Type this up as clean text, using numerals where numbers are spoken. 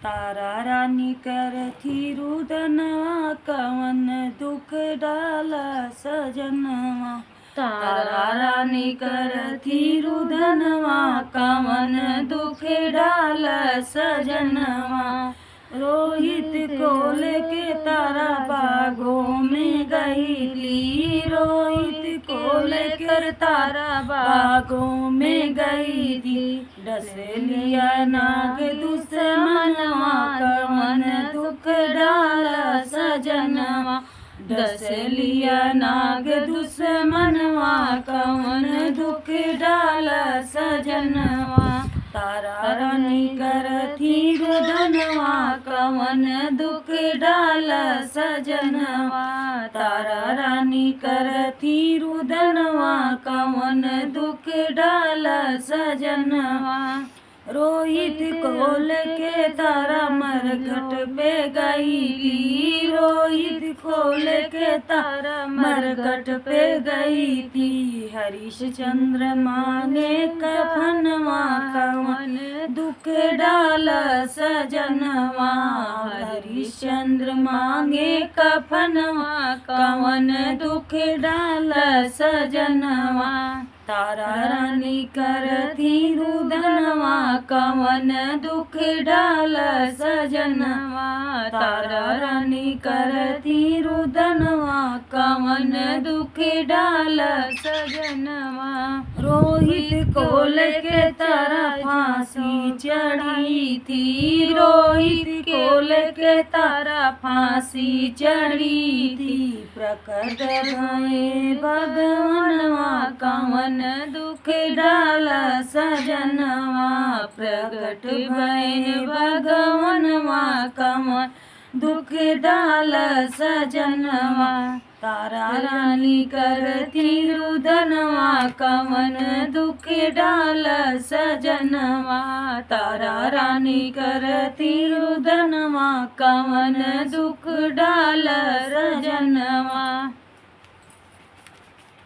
तारा रानी करथी रुदनवा कवन दुख डाला सजनवा। तारा रानी करथी रुदनवा कवन दुख डाला सजनवा। रोहित को लेके तारा बागों में गईली, रोहित को लेकर तारा बागों में गई थी। डस लिया नाग दुश्मनवा कवन दुख डाला सजनवा। डस लिया नाग दुश्मनवा कवन दुख डाला सजनवा। तारा रानी करथी रुदनवा कवन दुख डाला सजनवा। तारा रानी करथी रुदनवा कवन दुख डाला सजनवा। रोहित को लेके तारा मरघट पे गई, रोहित को लेके तारा मरघट पे गई थी। हरिश्चंद्र मांगे कफनवा कवन दुख डाला सजनवा। हरिश्चंद्र मांगे कफनवा कवन दुख डाला सजनवा। तारा रानी करथी रुदनवा कवन दुख डाला सजनवा। तारा रानी करथी रुदनवा कवन दुख डाला सजनवा। रोहित को लेके तारा फांसी चढ़ी थी, रोहित को लेके तारा फांसी चढ़ी थी। प्रकट भये भगवनवा कवन दुख डाला सजनवा। प्रकट भये भगवनवा कवन दुख डाला सजनवा। तारा रानी करथी रुदनवा कवन दुख डाला सजनवा। तारा रानी करथी रुदनवा कवन दुख डाला सजनवा।